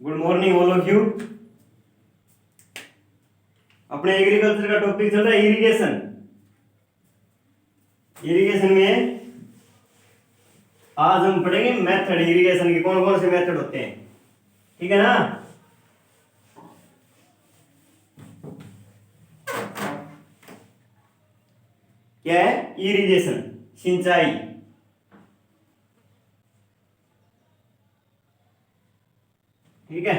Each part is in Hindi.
Good morning all of you. अपने एग्रीकल्चर का टॉपिक चल रहा है इरिगेशन। इरिगेशन में आज हम पढ़ेंगे मेथड इरिगेशन के, कौन कौन से मेथड होते हैं। ठीक है ना। क्या है इरिगेशन? सिंचाई। ठीक है,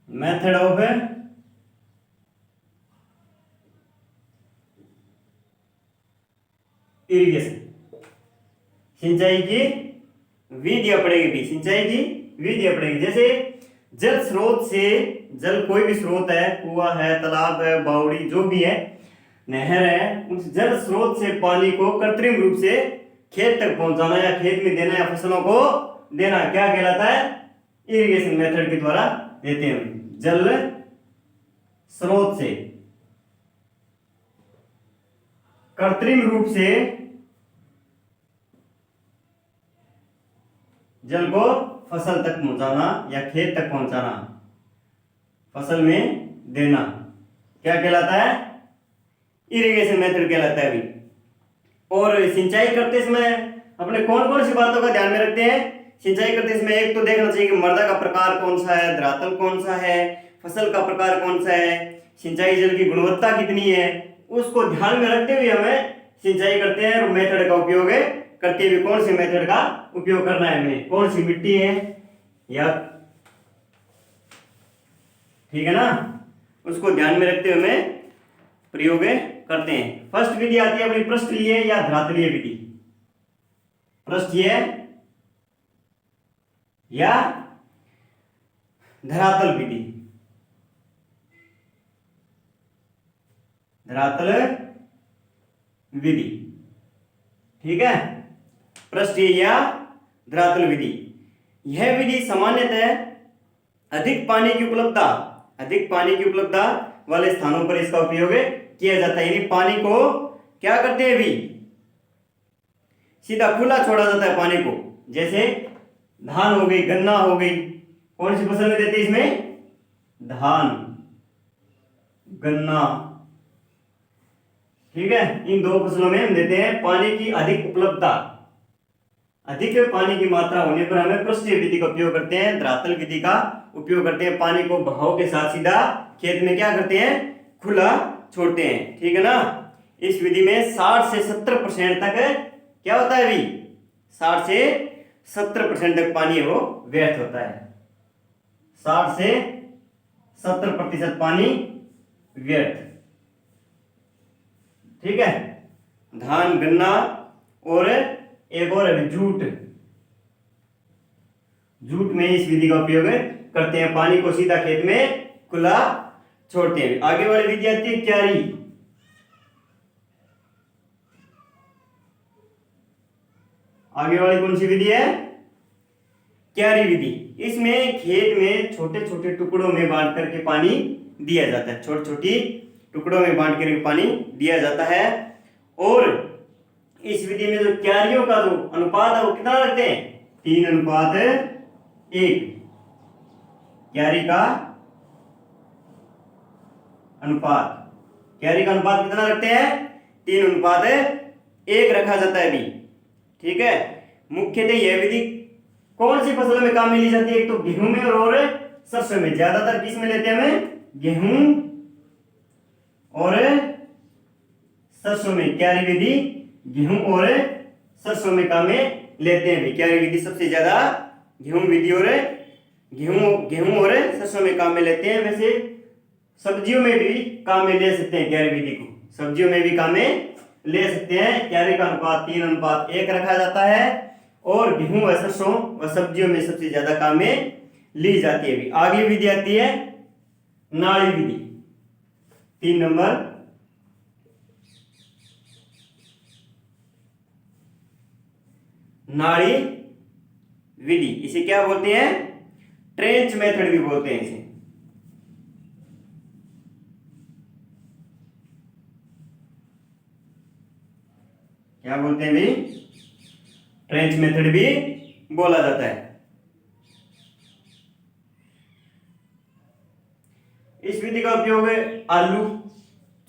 मेथड ऑफ इरिगेशन। सिंचाई की विधियां पड़ेगी भी, सिंचाई की विधियां पड़ेगी। जैसे जल स्रोत से, जल कोई भी स्रोत है, कुआं है, तालाब है, बावड़ी, जो भी है, नहर है, उस जल स्रोत से पानी को कृत्रिम रूप से खेत तक पहुंचाना या खेत में देना या फसलों को देना क्या कहलाता है? इरिगेशन मेथड के द्वारा देते हैं। जल स्रोत से कृत्रिम रूप से जल को फसल तक पहुंचाना या खेत तक पहुंचाना, फसल में देना, क्या कहलाता है? इरिगेशन मेथड कहलाता है अभी। और सिंचाई करते समय अपने कौन कौन सी बातों का ध्यान में रखते हैं? सिंचाई करते समय एक तो देखना चाहिए कि मृदा का प्रकार कौन सा है, धरातल कौन सा है, फसल का प्रकार कौन सा है, सिंचाई जल की गुणवत्ता कितनी है, उसको ध्यान में रखते हुए हमें सिंचाई करते हैं। और मेथड का उपयोग करते हुए कौन से मेथड का उपयोग करना है हमें, कौन सी मिट्टी है या, ठीक है ना, उसको ध्यान में रखते हुए हमें प्रयोग करते हैं। फर्स्ट विधि आती है अपनी पृष्ठीय या धरातलीय विधि। पृष्ठीय या धरातल विधि। धरातल विधि, ठीक है, पृष्ठीय या धरातल विधि। यह विधि सामान्यतः अधिक पानी की उपलब्धता वाले स्थानों पर इसका उपयोग किया जाता है। यानी पानी को क्या करते हैं, अभी सीधा खुला छोड़ा जाता है पानी को। जैसे धान हो गई, गन्ना हो गई, कौन सी फसल में देते हैं इसमें? धान, गन्ना, ठीक है, इन दो फसलों में हम देते हैं। पानी की अधिक उपलब्धता, अधिक पानी की मात्रा होने पर हमें पृष्ठीय विधि का उपयोग करते हैं, धरातल विधि का उपयोग करते हैं। पानी को बहाव के साथ सीधा खेत में क्या करते हैं? खुला छोड़ते हैं। ठीक है ना। इस विधि में 60 से 70% तक क्या होता है? अभी 60 से 70% तक पानी वो व्यर्थ होता है। 60 से 70% पानी व्यर्थ, ठीक है। धान, गन्ना और एक और है जूट। जूट में इस विधि का उपयोग करते हैं, पानी को सीधा खेत में खुला छोड़ते हैं। आगे वाली विधि आती है क्यारी। आगे वाली कौन सी विधि है? क्यारी विधि। इसमें खेत में छोटे छोटे टुकड़ों में बांट करके पानी दिया जाता है। छोटी छोटी टुकड़ों में बांट करके पानी दिया जाता है। और इस विधि में जो क्यारियों का जो अनुपात है वो कितना रखते हैं? 3:1। क्यारी का अनुपात, क्यारी का अनुपात कितना रखते हैं? 3:1 रखा जाता है अभी, ठीक है। मुख्यतः यह विधि कौन सी फसलों में काम में ली जाती है? एक तो गेहूं में और सरसों में। ज्यादातर किस में लेते हैं हमें? गेहूं और सरसों में। क्यारी विधि गेहूं और सरसों में काम में लेते हैं। क्यारी विधि सबसे ज्यादा गेहूं विधि और गेहूं और सरसों में काम में लेते हैं। वैसे सब्जियों में भी काम में ले सकते हैं क्यारी विधि को, सब्जियों में भी काम में ले सकते हैं। क्यारी का अनुपात 3:1 रखा जाता है। और गेहूं व सरसों व सब्जियों में सबसे ज्यादा काम में ली जाती है। आगे विधि आती है नाड़ी विधि, 3 नंबर। नाड़ी विधि, इसे क्या बोलते हैं? ट्रेंच मेथड भी बोलते हैं इसे। क्या बोलते हैं भी? ट्रेंच मेथड भी बोला जाता है। इस विधि का उपयोग आलू,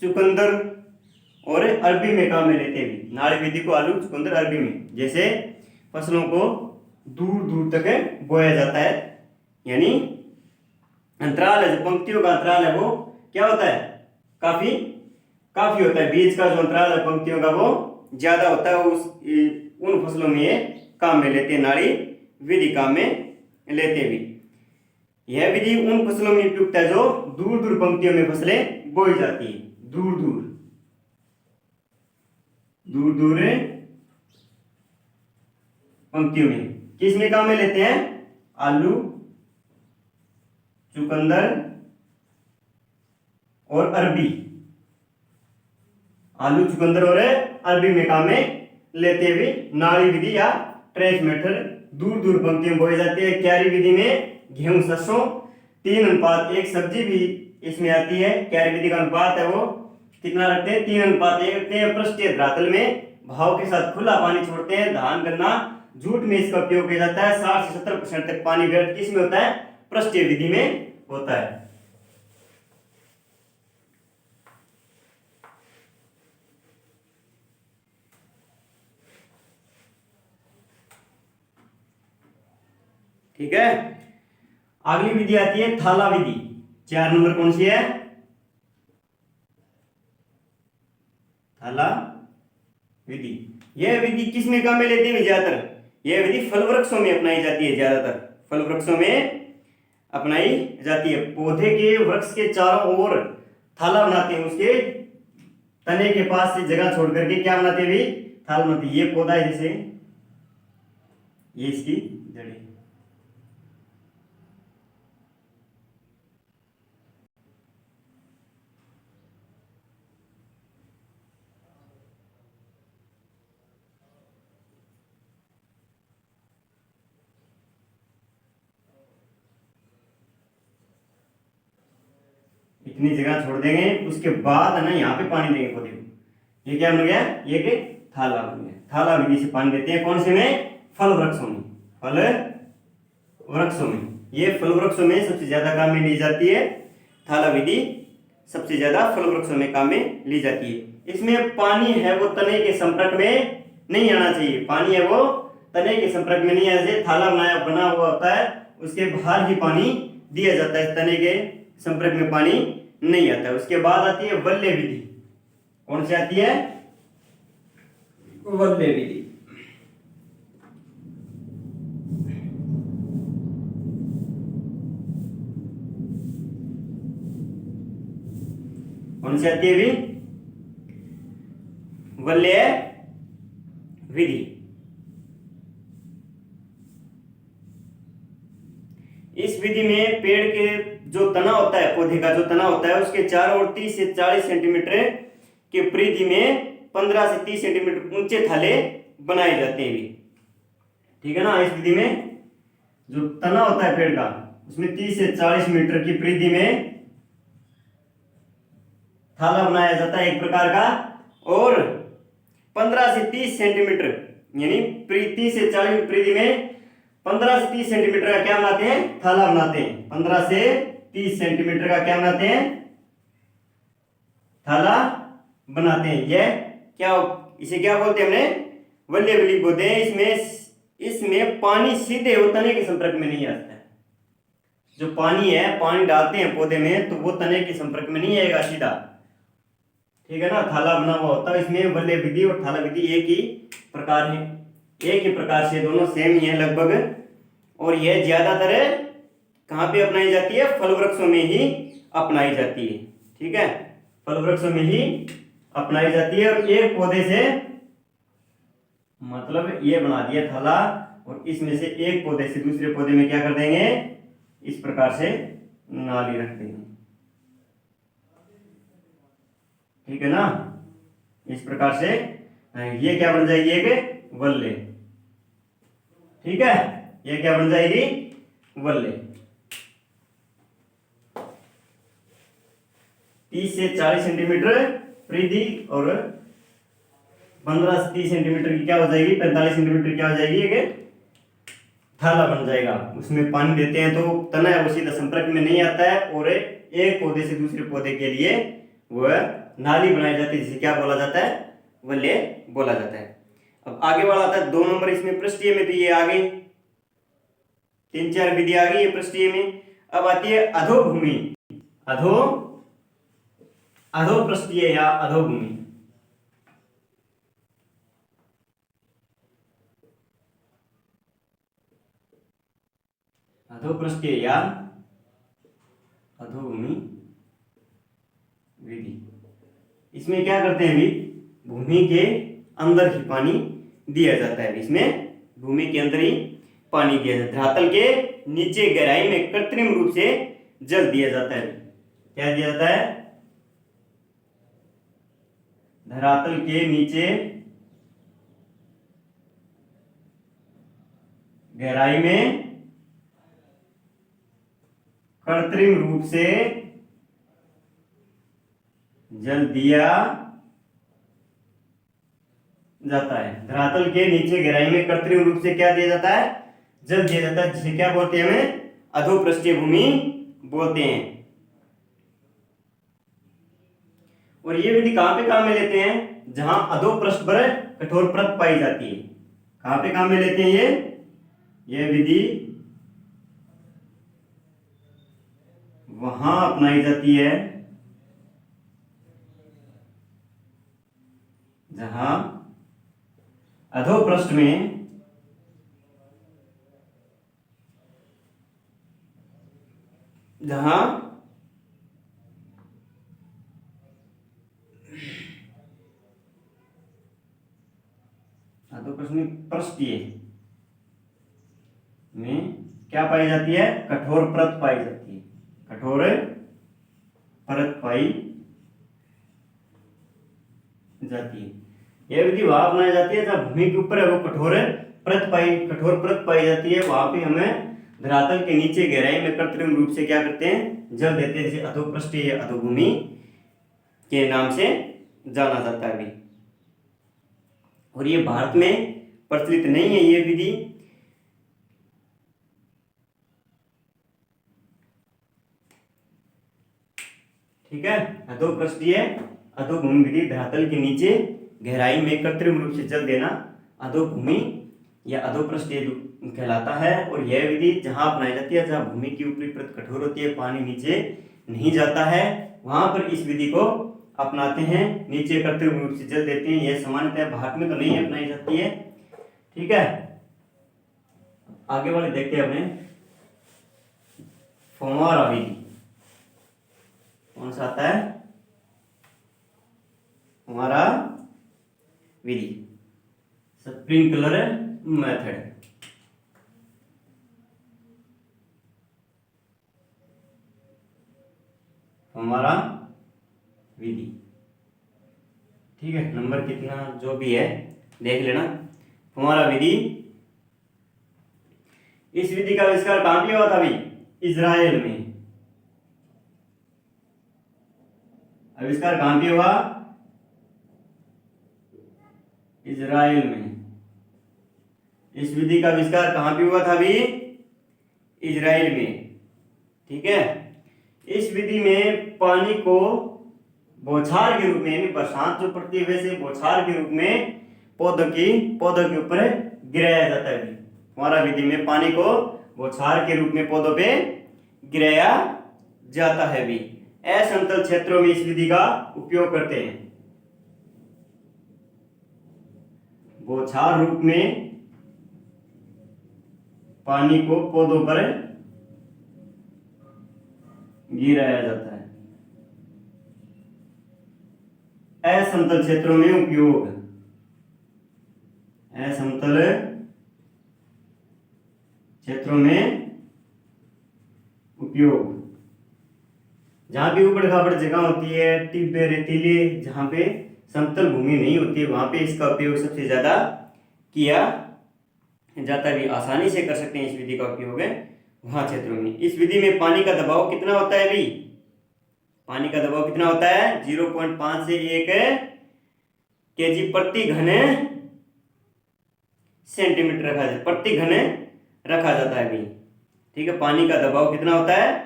चुकंदर और अरबी में काम में लेते हैं। नाड़ी विधि को आलू, चुकंदर, अरबी में जैसे फसलों को दूर दूर तक बोया जाता है, यानी अंतराल है, जो पंक्तियों का अंतराल है वो क्या होता है, काफी काफी होता है। बीज का जो अंतराल है पंक्तियों का वो ज्यादा होता है। उन फसलों में ये काम में लेते हैं, नाड़ी विधि काम में लेते हैं भी। यह विधि उन फसलों में उपयुक्त है जो दूर दूर पंक्तियों में फसलें बोई जाती है। दूर दूर दूर दूर पंक्तियों में किस में काम में लेते हैं, आलू, चुकंदर और अरबी। आलू, चुकंदर और अरबी में काम में लेते हुए नाड़ी विधि या ट्रेंच मेथड दूर दूर पंक्तियों में बोई जाती है। क्यारी विधि में गेहूं, सरसों 3:1 सब्जी भी इसमें आती है। क्यारी विधि का अनुपात है वो कितना रखते हैं, 3:1 रखते हैं। पृष्ठीय धरातल में भाव के साथ खुला पानी छोड़ते हैं। धान, गन्ना, जूट में इसका उपयोग किया जाता है। 60 से 70% तक पानी व्यर्थ किसमें होता है, पृष्ठीय विधि में होता है। ठीक है, अगली विधि आती है थाला विधि। 4 नंबर कौन सी है, थाला विधि। यह विधि किस में काम में लेते हैं ज्यादातर, यह विधि फल वृक्षों में अपनाई जाती है। ज्यादातर फल वृक्षों में अपनाई जाती है। पौधे के वृक्ष के चारों ओर थाला बनाते हैं, उसके तने के पास से जगह छोड़ करके क्या बनाते हैं भी, थाला बनाते हैं। ये पौधा है जैसे, ये इसकी जड़ें, इतनी जगह छोड़ देंगे, उसके बाद है ना यहाँ पे पानी देंगे पौधे को। ये क्या बन गया, ये कि थाला बन गया। थाला विधि से पानी देते हैं कौन से में, फल वृक्षों में। फल वृक्षों में, ये फल वृक्षों में सबसे ज्यादा काम में ली जाती है। थाला विधि सबसे ज्यादा फल वृक्षों में काम में ली जाती है। इसमें पानी है वो तने के संपर्क में नहीं आना चाहिए। पानी है वो तने के संपर्क में नहीं आना चाहिए। थाला बना हुआ होता है, उसके बाहर ही पानी दिया जाता है, तने के संपर्क में पानी नहीं आता है। उसके बाद आती है वल्ले विधि। कौन सी आती है, वल्ले विधि। कौन सी आती है भी, वल्ले विधि। इस विधि में पेड़ के जो तना होता है, पौधे का जो तना होता है, उसके चारों ओर 30 से 40 सेंटीमीटर के परिधि में 15 से 30 सेंटीमीटर ऊंचे थाले बनाए जाते हैं भी। ठीक है ना। इस विधि में जो तना होता है पेड़ का, उसमें 30 से 40 मीटर की परिधि में थाला बनाया जाता है एक प्रकार का, और 15 से 30 सेंटीमीटर यानी 30 से 40 परिधि में 15 से 30 सेंटीमीटर का क्या बनाते हैं, थाला बनाते हैं। 15 से 30 सेंटीमीटर का क्या बनाते हैं, थाला बनाते हैं। यह क्या, इसे क्या बोलते हैं, हमने वल्ले विधि बोलते हैं। इसमें पानी सीधे वो तने के संपर्क में नहीं आता है। जो पानी है, पानी डालते हैं पौधे में तो वो तने के संपर्क में नहीं आएगा सीधा। ठीक है ना। थाला बना हुआ होता है। इसमें वल्ले विधि और थाला विधि एक ही प्रकार है, एक ही प्रकार से, दोनों सेम ही है लगभग। और यह ज्यादातर कहाँ पे अपनाई जाती है, फल वृक्षों में ही अपनाई जाती है। ठीक है, फल वृक्षों में ही अपनाई जाती है। और एक पौधे से मतलब ये बना दिया थाला, और इसमें से एक पौधे से दूसरे पौधे में क्या कर देंगे, इस प्रकार से नाली रख देंगे। ठीक है ना। इस प्रकार से ये क्या बन जाएगी, एक वल्ले। ठीक है, ये क्या बन जाएगी, वल्ले। 30 से 40 सेंटीमीटर परिधि और 15 से 30 सेंटीमीटर की क्या हो जाएगी, 45 सेंटीमीटर क्या हो जाएगी, एक थाला बन जाएगा, उसमें पानी देते हैं तो तना है वो सीधा संपर्क में नहीं आता है और एक पौधे से दूसरे पौधे के लिए वह नाली बनाई जाती है, जिसे क्या बोला जाता है, वलय बोला जाता है। अब आगे वाला आता है 2 नंबर, इसमें पृष्ठीय में तो ये आ गई 3-4 विधि आ गई है पृष्ठीय में। अब आती है अधोभूमि, अधोपृष्ठीय या अधोभूमि। अधोपृष्ठीय या अधोभूमि विधि, इसमें क्या करते हैं अभी, भूमि के अंदर ही पानी दिया जाता है। इसमें भूमि के अंदर ही पानी दिया जाता है, धरातल के नीचे गहराई में कृत्रिम रूप से जल दिया जाता है। क्या दिया जाता है, धरातल के नीचे गहराई में कृत्रिम रूप से जल दिया जाता है। धरातल के नीचे गहराई में कृत्रिम रूप से क्या दिया जाता है, जल दिया जाता है, जिसे क्या बोलते हैं, हमें अधोपृष्ठीय भूमि बोलते हैं। और ये विधि कहां पे काम में लेते हैं, जहां अधोपृष्ठ पर कठोर परत पाई जाती है। कहां पे काम में लेते हैं ये विधि वहां अपनाई जाती है जहां अधोपृष्ठ में पृष्ठीय में क्या पाई जाती है, कठोर परत पाई जाती है, कठोर परत पाई जाती है। यह विधि वहां अपनाई जाती है जहां भूमि के ऊपर है वो कठोर परत पाई जाती है। वहां पे हमें धरातल के नीचे गहराई में कृत्रिम रूप से क्या करते हैं, जल देते हैं, जिसे अधोपृष्ठीय या अधोभूमि के नाम से जाना जाता है अभी। और ये भारत में प्रचलित नहीं है ये विधि, ठीक है। अधोपृष्ठीय अधोभूमि विधि धरातल के नीचे गहराई में कृत्रिम रूप से जल देना अधोभूमि या अधोपृष्ठीय कहलाता है। और यह विधि जहां अपनाई जाती है जहां भूमि की ऊपरी परत कठोर होती है, पानी नीचे नहीं जाता है, वहां पर इस विधि को अपनाते हैं, नीचे कृत्रिम रूप से जल देते हैं। यह सामान्यतः भारत में तो नहीं अपनाई जाती है, ठीक है। आगे वाले देखते हैं अपने फव्वारा विधि, कौन सा आता है, फव्वारा विधि, स्प्रिंकलर मेथड। फव्वारा विधि, ठीक है, नंबर कितना जो भी है देख लेना। फव्वारा विधि, इस विधि का आविष्कार कहां पे हुआ था भाई, इजराइल में। आविष्कार कहां पे हुआ, इजराइल में। इस विधि का आविष्कार कहां पे हुआ था अभी, इजराइल में, ठीक है। इस विधि में पानी को बौछार के रूप में, यानी बरसात जो पड़ती है वैसे बौछार के रूप में पौधों के ऊपर गिराया जाता है। फव्वारा विधि में पानी को बौछार के रूप में पौधों पे गिराया जाता है भी। असमतल क्षेत्रों में इस विधि का उपयोग करते हैं। बौछार रूप में पानी को पौधों पर गिराया जाता है। असमतल क्षेत्रों में उपयोग, असमतल क्षेत्रों में उपयोग, जहां भी ऊबड़ खाबड़ जगह होती है, टिब्बे रेतीले, जहां पे समतल भूमि नहीं होती है, वहां पे इसका उपयोग सबसे ज्यादा किया जाता है। भी आसानी से कर सकते हैं इस विधि का उपयोग है वहां क्षेत्रों में। इस विधि में पानी का दबाव कितना होता है भाई, पानी का दबाव कितना होता है, 0.5 से 1 kg प्रति घन सेंटीमीटर रखा जाए, प्रति घन रखा जाता है अभी। ठीक है, पानी का दबाव कितना होता है?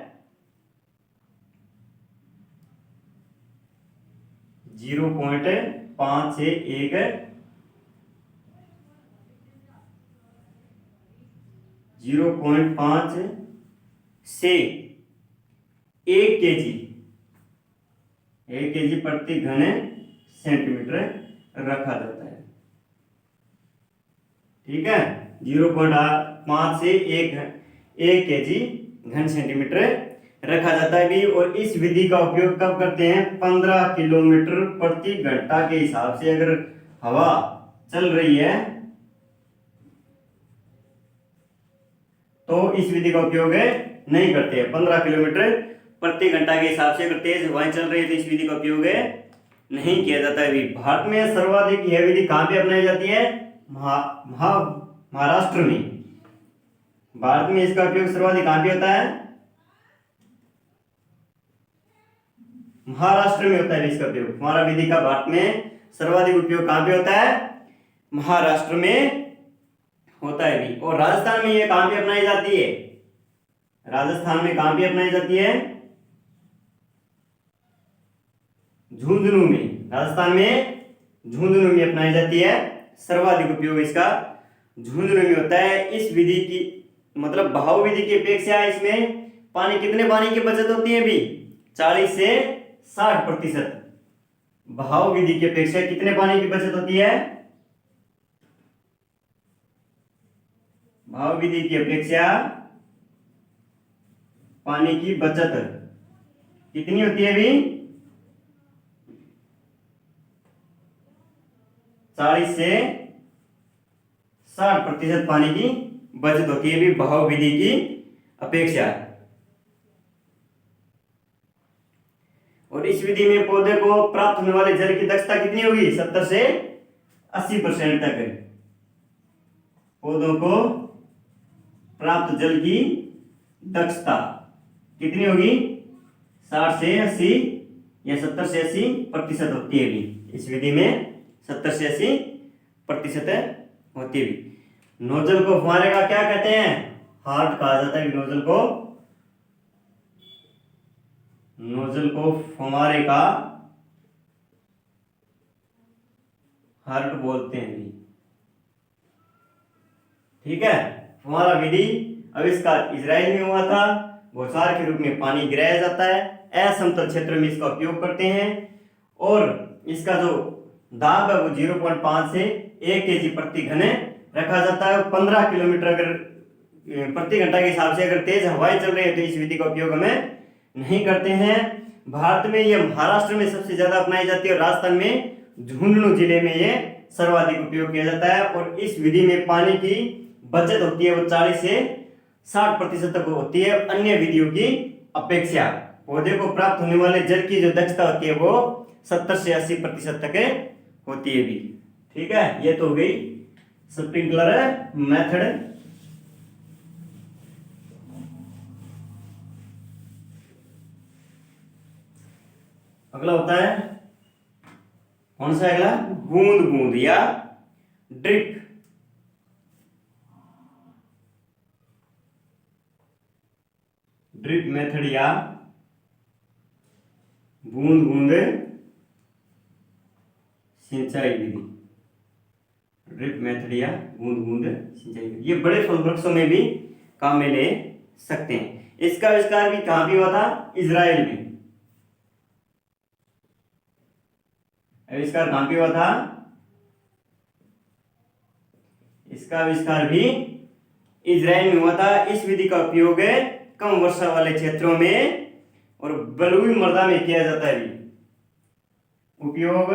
0.5 से 0.5 से 1 kg, 1 kg प्रति घन सेंटीमीटर रखा जाता है। ठीक है, 0.5 से 1 kg घन सेंटीमीटर रखा जाता है भी। और इस विधि का उपयोग कब करते हैं? 15 किलोमीटर प्रति घंटा के हिसाब से अगर हवा चल रही है तो इस विधि का उपयोग नहीं करते हैं। 15 किलोमीटर प्रति घंटा के हिसाब से अगर तेज हवाएं चल रही है तो इस विधि का उपयोग नहीं किया जाता है भी। भारत में सर्वाधिक यह विधि कहां पे अपनाई जाती है? महाराष्ट्र में। भारत में इसका उपयोग सर्वाधिक कहां पे होता है? महाराष्ट्र में होता है इसका उपयोग। हमारा विधि का भारत में सर्वाधिक उपयोग कहां पे होता है? महाराष्ट्र में होता है भी। और राजस्थान में यह कहां पे अपनाई जाती है? राजस्थान में कहां पे अपनाई जाती है? झुंझुनू में। राजस्थान में झुंझुनू में अपनाई जाती है। सर्वाधिक उपयोग इसका झुंझुनू में होता है। इस विधि की मतलब बहाव विधि की अपेक्षा इसमें कितने पानी की बचत होती है भी? 40 से 60%। बहाव विधि की अपेक्षा कितने पानी की बचत होती है? बहाव विधि की अपेक्षा पानी की बचत कितनी होती है भी? 40 से 60% पानी की बचत होती है भी बहाव विधि की अपेक्षा। और इस विधि में पौधे को प्राप्त होने वाले जल की दक्षता कितनी होगी? 70 से 80% तक। पौधों को प्राप्त जल की दक्षता कितनी होगी? 60 से 80 या 70 से 80% होती है भी। इस विधि में 70 से 80% होती है भी। नोजल को फुहारे का क्या कहते हैं? हार्ट कहा जाता है। नोजल को फुहारे का हार्ट बोलते हैं भी। ठीक है, फुहारा विधि आविष्कार इजराइल में हुआ था। बौछार के रूप में पानी गिराया जाता है। असमतल क्षेत्र में इसका उपयोग करते हैं। और इसका जो दाब है वो 0.5 से 1 kg प्रति घन रखा जाता है। 15 किलोमीटर अगर प्रति घंटा के हिसाब से अगर तेज हवाएं चल रही है तो इस विधि का उपयोग हमें नहीं करते हैं। भारत में यह महाराष्ट्र में सबसे ज्यादा अपनाई जाती है और राजस्थान में झुंझुनू जिले में यह सर्वाधिक उपयोग किया जाता है। और इस विधि में पानी की बचत होती है वो 40 से 60% तक होती है अन्य विधियों की अपेक्षा। पौधे को प्राप्त होने वाले जल की जो दक्षता होती है वो 70 से 80% तक होती है भी। ठीक है, ये तो हो गई स्प्रिंकलर मेथड। अगला होता है कौन सा? अगला बूंद बूंद या ड्रिप। ड्रिप मेथड या बूंद बूंद सिंचाई विधि। ड्रिप मेथड या बूंद बूंद सिंचाई विधि, ये बड़े फल वृक्षों में भी काम में ले सकते हैं। इसका आविष्कार भी कहां पे हुआ था? इजराइल में। आविष्कार कहां पे हुआ था? इसका आविष्कार भी इजराइल में हुआ था। इस विधि का उपयोग कम वर्षा वाले क्षेत्रों में और बलुई मृदा में किया जाता है। उपयोग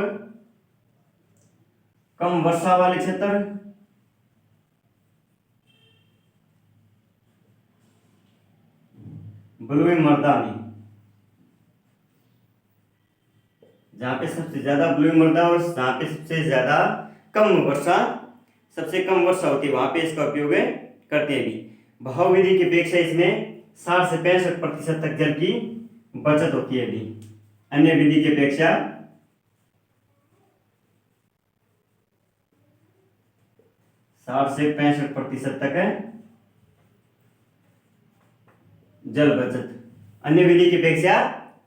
कम वर्षा वाले क्षेत्र, बलुई मृदा में, जहां पे सबसे ज्यादा बलुई मृदा और जहां पे सबसे ज्यादा सबसे कम वर्षा होती है वहां पे इसका उपयोग करते हैं भी। बहाव विधि की अपेक्षा इसमें 60 से 65% तक जल की बचत होती है भी अन्य विधि की अपेक्षा। 60 से 65% तक जल बचत। अन्य विधि की अपेक्षा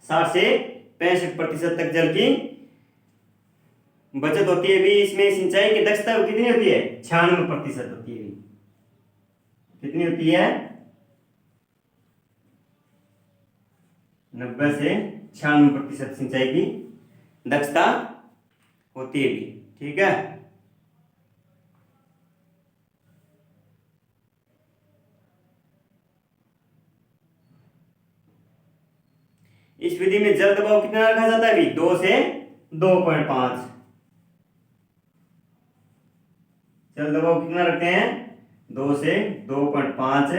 60 से 65% तक जल की बचत होती है। भी इसमें सिंचाई की दक्षता कितनी होती है? 96% होती है। कितनी होती है? 90 से 96% सिंचाई की दक्षता होती है भी। ठीक है। इस विधि में जल दबाव कितना रखा जाता है भी? 2 से 2.5। जल दबाव कितना रखते हैं? 2 से 2.5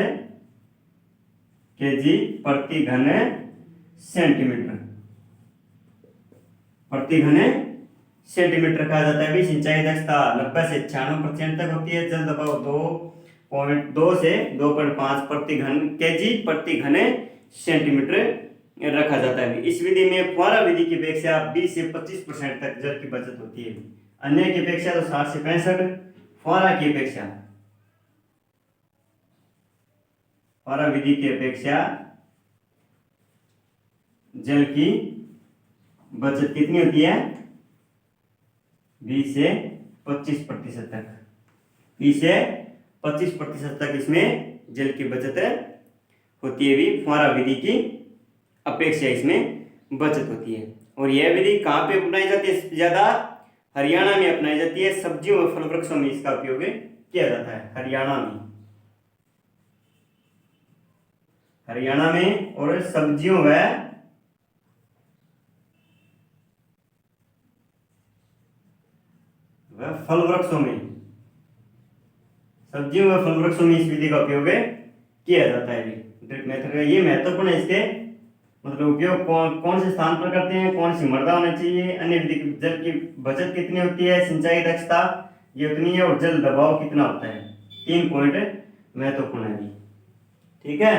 केजी प्रति घन सेंटीमीटर। प्रति घन सेंटीमीटर कहा जाता है भी। सिंचाई दक्षता 90 से 96% तक होती है। जल दबाव 2.2 से 2.5 प्रति घन केजी प्रति घन सेंटीमीटर रखा जाता है। इस विधि में फुहारा विधि की अपेक्षा 20 से 25% तक जल की बचत होती है। अन्य की अपेक्षा तो 60 से 65, फुहारा की अपेक्षा, फुहारा विधि की अपेक्षा जल की बचत कितनी होती है? 20 से 25% तक। 20 से 25% तक इसमें जल की बचत होती है भी। फुहारा विधि की अपेक्षा इसमें बचत होती है। और यह विधि कहाँ पे अपनाई जाती है ज्यादा? हरियाणा में अपनाई जाती है। सब्जियों और फल वृक्षों में इसका उपयोग किया जाता है। हरियाणा में, हरियाणा में और सब्जियों व फल वृक्षों में, सब्जियों व फल वृक्षों में इस विधि का उपयोग किया जाता है। ड्रिप मेथड का ये महत्वपूर्ण है। इसके मतलब उपयोग कौन से स्थान पर करते हैं, कौन सी मृदा होना चाहिए, अन्य विधि जल की बचत कितनी होती है, सिंचाई दक्षता ये उतनी है, और जल दबाव कितना होता है। 3 पॉइंट महत्वपूर्ण है। ठीक है।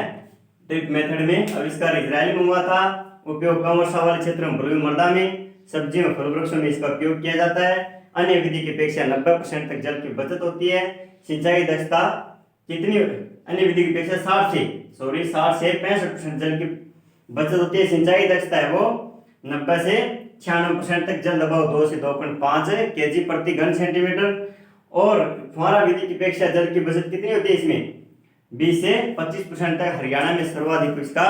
ड्रिप मेथड में आविष्कार इजराइल में हुआ था। उपयोग कम वर्षा वाले क्षेत्रों में, बलुई मृदा में, सब्जियों और फल वृक्षों में इसका उपयोग किया जाता है। अन्य विधि की अपेक्षा 90% तक जल की बचत होती है। सिंचाई दक्षता कितनी? अन्य विधि की अपेक्षा 60 से 65% जल की बचत होती है। सिंचाई दक्षता है वो 90 से 96% तक। जल दबाव 2 से 2.5 केजी प्रति घन सेंटीमीटर। और फुहारा विधि की अपेक्षा जल की बचत कितनी होती है इसमें? 20 से 25% तक। हरियाणा में सर्वाधिक इसका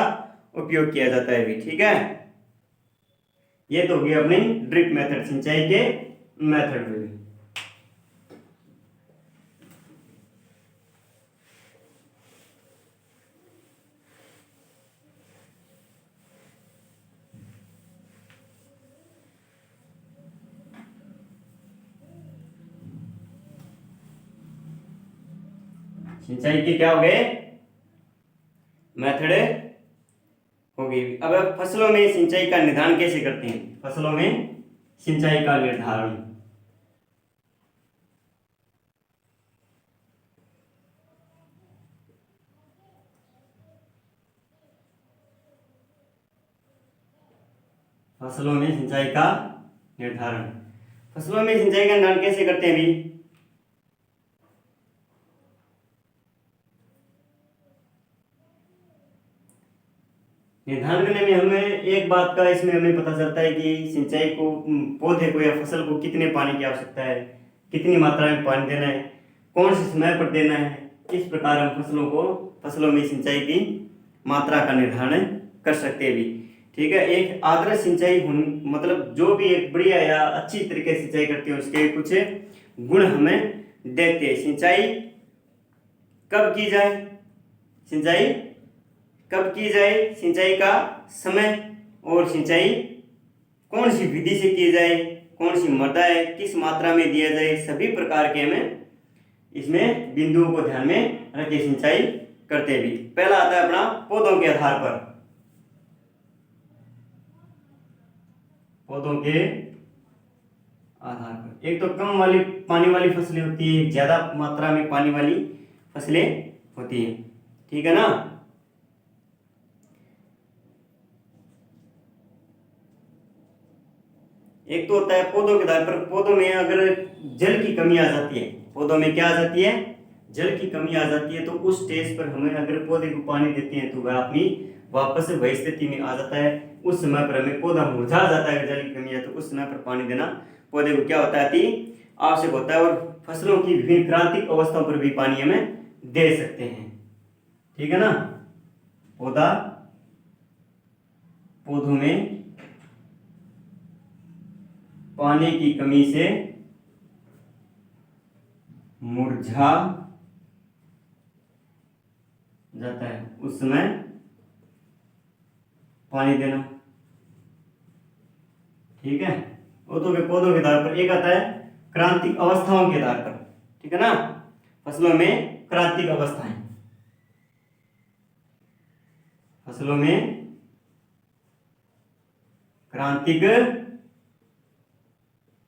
उपयोग किया जाता है भी। ठीक है। ये तो होगी अपनी ड्रिप मेथड, सिंचाई के मेथड में। सिंचाई के क्या हो गए? मेथड होगी। अब फसलों में सिंचाई का निर्धारण कैसे करते हैं? फसलों में सिंचाई का निर्धारण, फसलों में सिंचाई का निर्धारण, फसलों में सिंचाई का निर्धारण कैसे करते हैं भी? निर्धारण करने में हमें एक बात का इसमें हमें पता चलता है कि सिंचाई को, पौधे को या फसल को कितने पानी की आवश्यकता है, कितनी मात्रा में पानी देना है, कौन से समय पर देना है। इस प्रकार हम फसलों में सिंचाई की मात्रा का निर्धारण कर सकते हैं भी। ठीक है। एक आदर्श सिंचाई मतलब जो भी एक बढ़िया या अच्छी तरीके से सिंचाई करती है उसके कुछ गुण हमें देखते हैं। सिंचाई कब की जाए, सिंचाई कब की जाए, सिंचाई का समय, और सिंचाई कौन सी विधि से की जाए, कौन सी मृदा है, किस मात्रा में दिया जाए, सभी प्रकार के हमें इसमें बिंदुओं को ध्यान में रख के सिंचाई करते भी। पहला आता है अपना पौधों के आधार पर। पौधों के आधार पर एक तो कम वाली पानी वाली फसलें होती है, ज्यादा मात्रा में पानी वाली फसलें होती है। ठीक है ना। एक तो होता है पौधों के आधार पर। पौधों में अगर जल की कमी आ जाती है, पौधों में क्या आ जाती है? जल की कमी आ जाती है तो उस स्टेज पर हमें अगर पौधे को पानी देते हैं तो वह अपनी वापस से वही स्थिति में आ जाता है। उस समय पर हमें पौधा मुरझा जाता है अगर जल की कमी है तो उस समय पर पानी देना पौधे को क्या होता है अति आवश्यक होता है। और फसलों की विभिन्न क्रांतिक अवस्थाओं पर भी पानी हमें दे सकते हैं। ठीक है ना। पौधों में पानी की कमी से मुरझा जाता है उस समय पानी देना। ठीक है। पौधों के आधार पर एक आता है क्रांतिक अवस्थाओं के आधार पर। ठीक है ना। फसलों में क्रांतिक अवस्थाएं, फसलों में क्रांतिक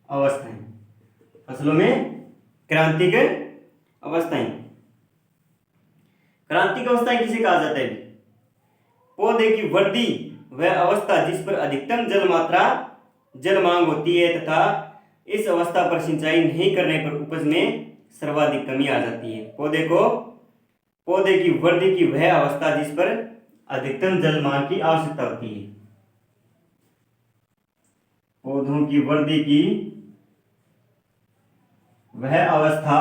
अवस्थाएं, फसलों में क्रांतिक अवस्थाएं। क्रांतिक अवस्थाएं किसे कहा जाता है? पौधे की वृद्धि वह अवस्था जिस पर अधिकतम जल मात्रा जल मांग होती है तथा इस अवस्था पर सिंचाई नहीं करने पर उपज में सर्वाधिक कमी आ जाती है। पौधे की वृद्धि की वह अवस्था जिस पर अधिकतम जल मांग की आवश्यकता होती है। पौधों की वृद्धि की वह अवस्था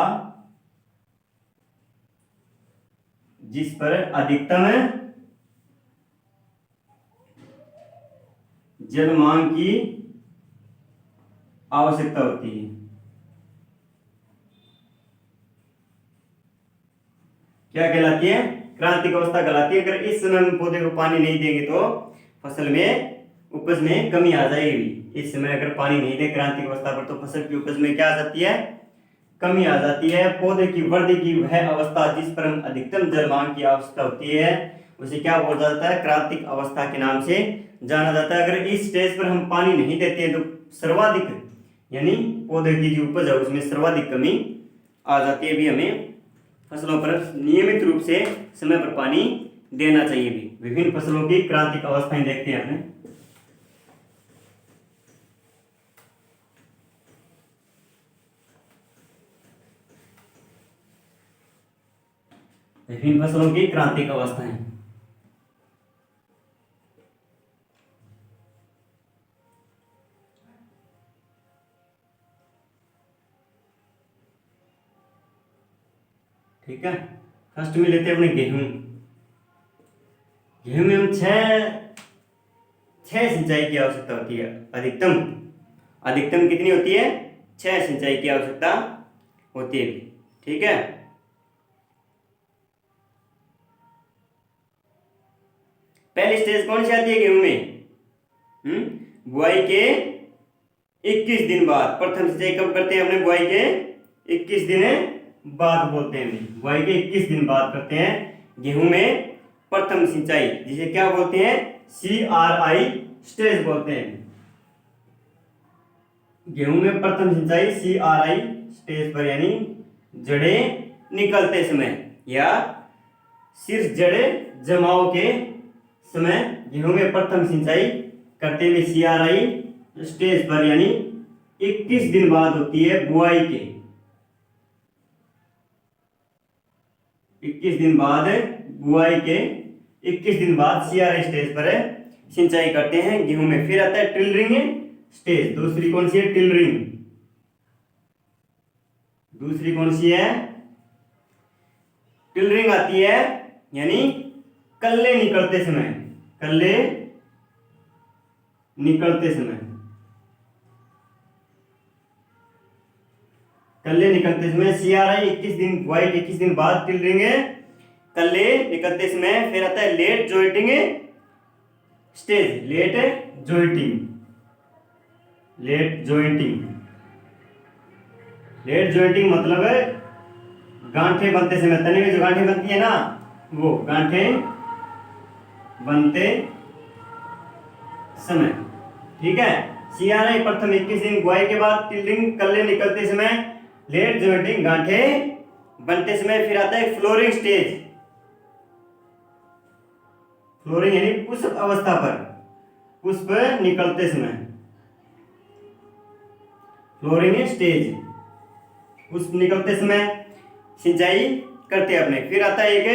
जिस पर अधिकतम जल मांग की आवश्यकता होती है। क्या कहलाती है? क्रांतिक अवस्था कहलाती है। अगर इस समय हम पौधे को पानी नहीं देंगे तो फसल में उपज में कमी आ जाएगी। इस समय अगर पानी नहीं दे क्रांतिक अवस्था पर तो फसल की उपज में क्या आ जाती है? कमी आ जाती है। पौधे की वृद्धि की वह अवस्था जिस पर हम अधिकतम जल मांग की आवश्यकता होती है उसे क्या बोला जाता है? क्रांतिक अवस्था के नाम से जाना जाता है। अगर इस स्टेज पर हम पानी नहीं देते हैं तो सर्वाधिक यानी पौधे की जो उपज है उसमें सर्वाधिक कमी आ जाती है। भी हमें फसलों पर नियमित रूप से समय पर पानी देना चाहिए। भी विभिन्न फसलों की क्रांतिक अवस्थाएं देखते हैं अपने। विभिन्न फसलों की क्रांतिक अवस्थाएं। ठीक है। फर्स्ट में लेते हैं अपने गेहूं। गेहूं में हम छह सिंचाई की आवश्यकता होती है। अधिकतम कितनी होती है? 6 सिंचाई की आवश्यकता होती है। ठीक है। पहली स्टेज कौन सी आती है गेहूं में? बुआई के 21 दिन बाद। प्रथम सिंचाई कब करते हैं? हमने बुआई के 21 दिन बाद बोलते हैं। बुआई के 21 दिन बाद करते हैं गेहूं में प्रथम सिंचाई, जिसे क्या बोलते हैं? CRI स्टेज बोलते हैं। गेहूं में प्रथम सिंचाई CRI स्टेज पर यानी जड़ें निकलते समय या शीर्ष जड़ें जमाव के समय गेहूं में प्रथम सिंचाई करते हुए CRI स्टेज पर यानी 21 दिन बाद होती है। बुआई के 21 दिन बाद, बुआई के 21 दिन बाद CRI स्टेज पर सिंचाई करते हैं गेहूं में। फिर आता है टिलरिंग स्टेज। दूसरी कौन सी है? टिलरिंग। दूसरी कौन सी है? टिलरिंग आती है यानी कल्ले निकलते समय। कल्ले निकलते समय, कल्ले निकलते समय CRI 21 दिन, बुआई के 21 दिन बाद टिलरिंग कल्ले निकलते समय। फिर आता है late jointing stage. Late jointing. Late jointing. Late jointing मतलब है गांठें बनते समय, तने में जो गांठें बनती है ना, वो गांठें बनते समय। ठीक है। CRI प्रथम 21 दिन, बुआई के बाद टिलरिंग कल्ले निकलते समय, लेट जॉइंटिंग गांठें बनते समय। फिर आता है फ्लोरिंग स्टेज। फ्लोरिंग यानी पुष्प अवस्था पर, पुष्प निकलते समय। फ्लोरिंग स्टेज, पुष्प निकलते समय सिंचाई करते हैं अपने। फिर आता है एक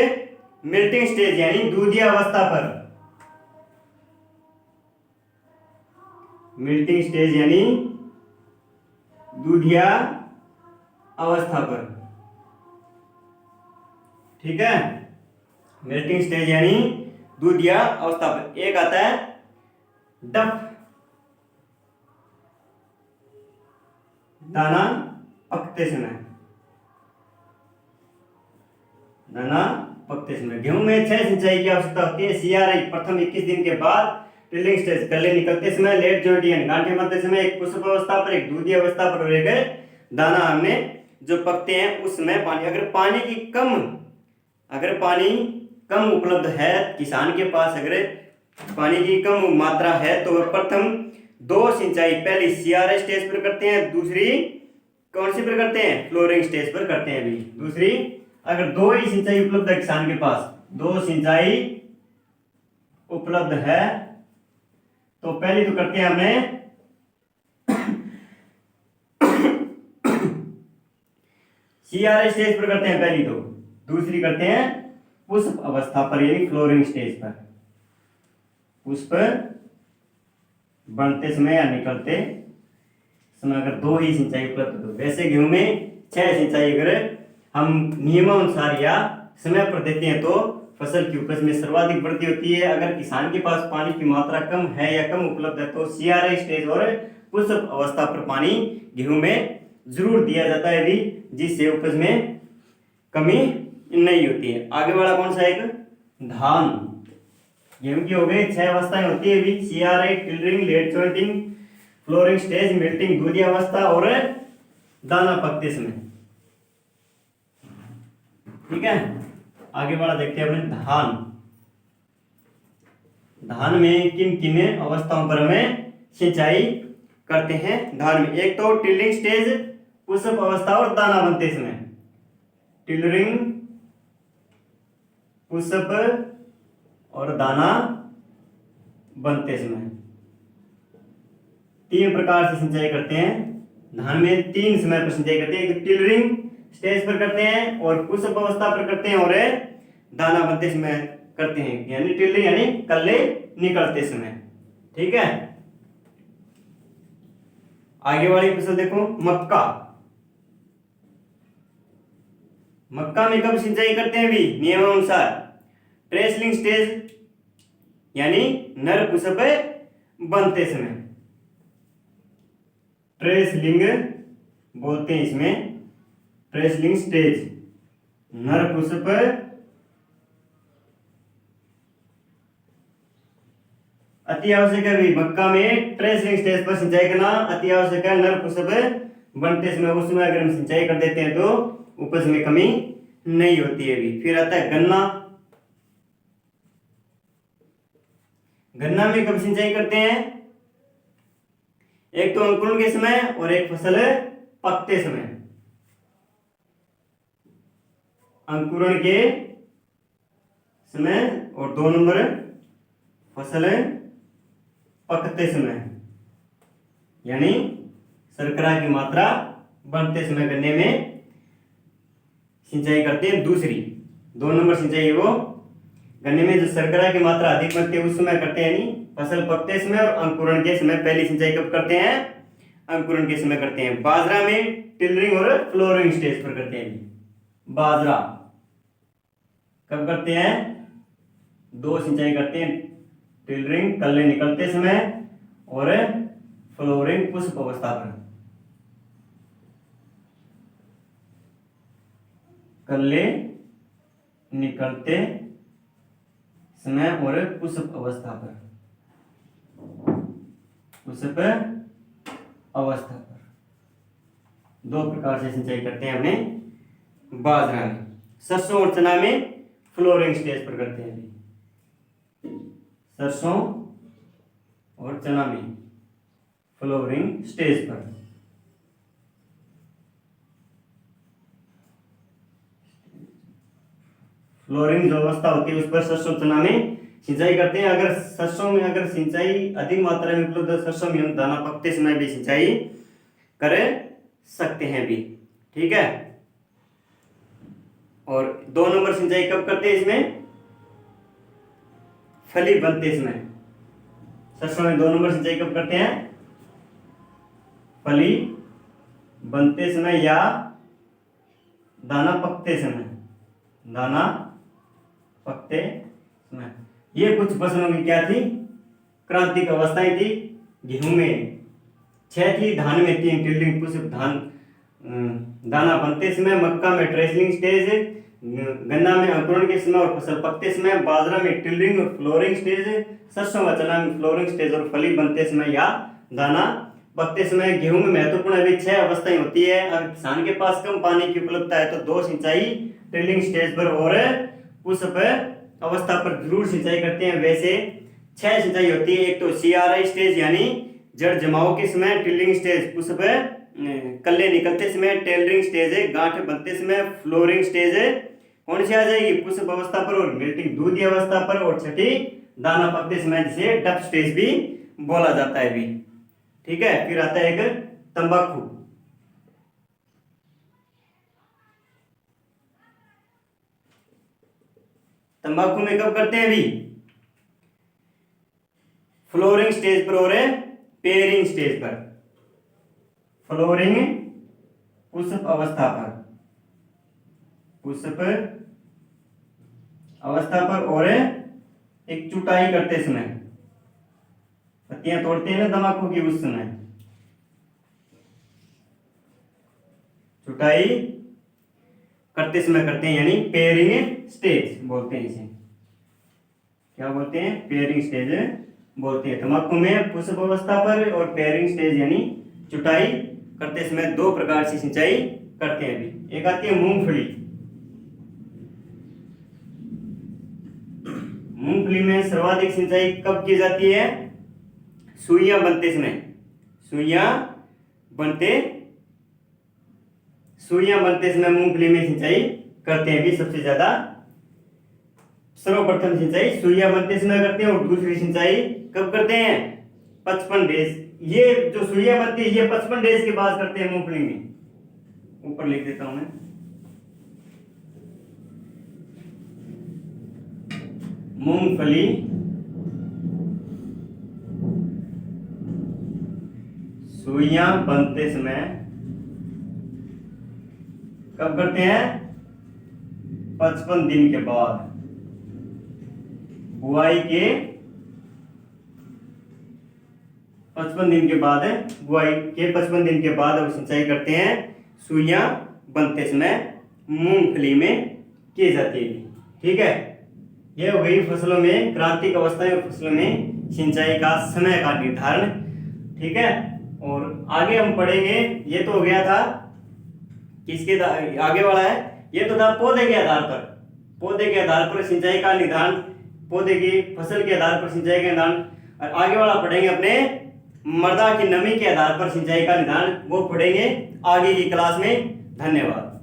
मिल्टिंग स्टेज यानी दूधिया अवस्था पर। मिल्टिंग स्टेज यानी दूधिया अवस्था पर, ठीक है। मिल्टिंग स्टेज यानी दूधिया अवस्था पर। एक आता है डफ, दाना पकते समय। दाना पकते समय गेहूं में 6 सिंचाई की आवश्यकता होती है। सीआरआई प्रथम 21 दिन के बाद, टिल्लिंग स्टेज कल्ले निकलते समय, लेट जॉइंट यानी गांठें बनते समय, एक पुष्प अवस्था पर, एक दूधिया अवस्था पर और एक दाना हमने जो पकते हैं उसमें पानी। अगर पानी कम उपलब्ध है किसान के पास, अगर पानी की कम मात्रा है तो वह प्रथम 2 सिंचाई, पहली सीआरआई स्टेज पर करते हैं, दूसरी कौन सी पर करते हैं, फ्लोरिंग स्टेज पर करते हैं अभी। दूसरी, अगर 2 ही सिंचाई उपलब्ध है किसान के पास, 2 सिंचाई उपलब्ध है तो पहली तो करते हैं हमने सीआरआई स्टेज पर करते हैं पहली तो, दूसरी करते हैं पुष्प अवस्था पर यानी फ्लोरिंग स्टेज पर। पुष्प बनते समय या निकलते समय अगर 2 ही सिंचाई उपलब्ध तो। वैसे गेहूं में 6 सिंचाई अगर हम नियमानुसार या समय पर देते हैं तो फसल की उपज में सर्वाधिक वृद्धि होती है। अगर किसान के पास पानी की मात्रा कम है या कम उपलब्ध है तो सीआरआई स्टेज और पुष्प अवस्था पर पानी गेहूं में जरूर दिया जाता है भी, जिससे उपज में कमी नहीं होती है। आगे वाला कौन सा, एक धान। गेहूं की हो गई 6 अवस्थाएं होती है भी, CRI, tillering, late jointing, flowering stage, milking, दूधिया अवस्था और दाना पकते समय, ठीक है। आगे वाला देखते हैं अपने धान। धान में किन किन अवस्थाओं पर हमें सिंचाई करते हैं धान में। एक तो टिलरिंग स्टेज, पुष्प अवस्था और दाना बनते समय। टिलरिंग, पुष्प और दाना बनते समय 3 प्रकार से सिंचाई करते हैं धान में। 3 समय पर सिंचाई करते हैं, एक टिलरिंग स्टेज पर करते हैं और पुष्प अवस्था पर करते हैं और दाना बनते समय करते हैं, यानी टिलरिंग यानी कल्ले निकलते समय, ठीक है। आगे वाली फसल देखो, मक्का। मक्का में कब सिंचाई करते हैं भी नियमानुसार, ट्रेसलिंग स्टेज यानी नर पुष्प बनते समय। ट्रेसलिंग बोलते हैं इसमें, ट्रेसलिंग स्टेज, नर पुष्प अति आवश्यक है भी। मक्का में ट्रेसलिंग स्टेज पर सिंचाई करना अति आवश्यक है। नर पुष्प बनते समय उस समय अगर हम सिंचाई कर देते हैं तो उपज में कमी नहीं होती है भी। फिर आता है गन्ना। गन्ना में कब सिंचाई करते हैं, एक तो अंकुरण के समय और एक फसल पकते समय। अंकुरण के समय और 2 नंबर फसल पकते समय, यानी शर्करा की मात्रा बनते समय गन्ने में सिंचाई करते हैं। दूसरी 2 नंबर सिंचाई वो गन्ने में जो शर्करा की मात्रा अधिक बनती है उस समय करते हैं, यानी फसल पकते समय और अंकुरण के समय। पहली सिंचाई कब करते हैं, अंकुरण के समय करते हैं। बाजरा में टिलरिंग और फ्लोरिंग स्टेज पर करते हैं। बाजरा कब करते हैं, 2 सिंचाई करते हैं, टिलरिंग कल्ले निकलते समय और फ्लोरिंग पुष्प अवस्था पर। कल्ले निकलते समय और पुष्प अवस्था पर, पुष्प अवस्था पर 2 प्रकार से सिंचाई करते हैं हमने बाजरा में। सरसों और चना में फ्लोरिंग स्टेज पर करते हैं। सरसों और चना में फ्लोरिंग स्टेज पर। फ्लोरिंग जो अवस्था होती है उस पर सरसों चना में सिंचाई करते हैं। अगर सरसों में अगर सिंचाई अधिक मात्रा में उपलब्ध है, सरसों में हम दाना पकते समय भी सिंचाई कर सकते हैं भी, ठीक है। और 2 नंबर सिंचाई कब करते हैं इसमें? फली बनते समय। सरसों में 2 नंबर सिंचाई कब करते हैं? फली बनते समय या दाना पकते समय। दाना पकते समय। ये कुछ फसलों की क्या थी? क्रांतिक अवस्थाएं थी। गेहूं में 6 थी, धान में 3, टिल्डिंग पुष्प धान दाना बनते समय, मक्का में ट्रेसलिंग स्टेज, गन्ना में अंकुरण के समय और फसल पकते समय, बाजरा में टिल्डिंग और फ्लोरिंग स्टेज, सरसों व चना में फ्लोरिंग स्टेज और फली बनते समय या दाना पकते समय। गेहूं में महत्वपूर्ण अभी 6 अवस्थाएं होती है। अगर किसान के पास कम पानी की उपलब्धता है तो 2 सिंचाई टिल्डिंग स्टेज पर और पुष्प अवस्था पर जरूर सिंचाई करते हैं। वैसे 6 सिंचाई होती है। एक तो CRI स्टेज यानी जड़ जमाव के समय, टिल्डिंग स्टेज पुष्प कल्ले निकलते समय, टेलरिंग स्टेज है गांठ बनते समय, फ्लोरिंग स्टेज है कौन सी आ जाएगी? पुष्प अवस्था पर और मिल्टिंग दूधी अवस्था पर, और छठी दाना पकते समय जिसे डप स्टेज भी बोला जाता है भी। ठीक है, फिर आता है एक तंबाकू। तंबाकू में कब करते हैं अभी? फ्लोरिंग स्टेज पर और पेयरिंग स्टेज पर। फ्लोरिंग पुष्प अवस्था पर, पुष्प अवस्था पर और एक चुटाई करते समय, पत्तियां तोड़ते हैं ना तंबाकू की, उस समय चुटाई करते समय करते हैं, यानी पेयरिंग स्टेज बोलते हैं इसे। क्या बोलते हैं? पेयरिंग स्टेज बोलते हैं। तंबाकू में पुष्प अवस्था पर और पेयरिंग स्टेज यानी चुटाई करते समय 2 प्रकार से सिंचाई करते हैं अभी। एक आती है मूंगफली। मूंगफली में सर्वाधिक सिंचाई कब की जाती है? सुइयां बनते समय। सुइयां बनते समय मूंगफली में सिंचाई करते हैं भी सबसे ज्यादा। सर्वप्रथम सिंचाई सुइयां बनते समय करते हैं और दूसरी सिंचाई कब करते हैं? 55 डेज। ये जो सुइयां बनती है ये 55 डेज के बाद करते हैं मूंगफली में। ऊपर लिख देता हूं मैं। मूंगफली सुइयां बनते समय कब करते हैं? 55 दिन के बाद। बुआई के 55 दिन के बाद, बुआई के 55 दिन के बाद अब सिंचाई करते हैं सुइयां बनते समय मूंगफली में की जाती है। ठीक है, यह हो गई फसलों में क्रांतिक अवस्थाएं, फसलों में सिंचाई का समय का निर्धारण। ठीक है, और आगे हम पढ़ेंगे। ये तो हो गया था किसके आगे वाला है? ये तो था पौधे के आधार पर। पौधे के आधार पर सिंचाई का निर्धारण, पौधे की फसल के आधार पर सिंचाई का निर्धारण। और आगे वाला पढ़ेंगे अपने मृदा की नमी के आधार पर सिंचाई का निर्धारण, वो पढ़ेंगे आगे की क्लास में। धन्यवाद।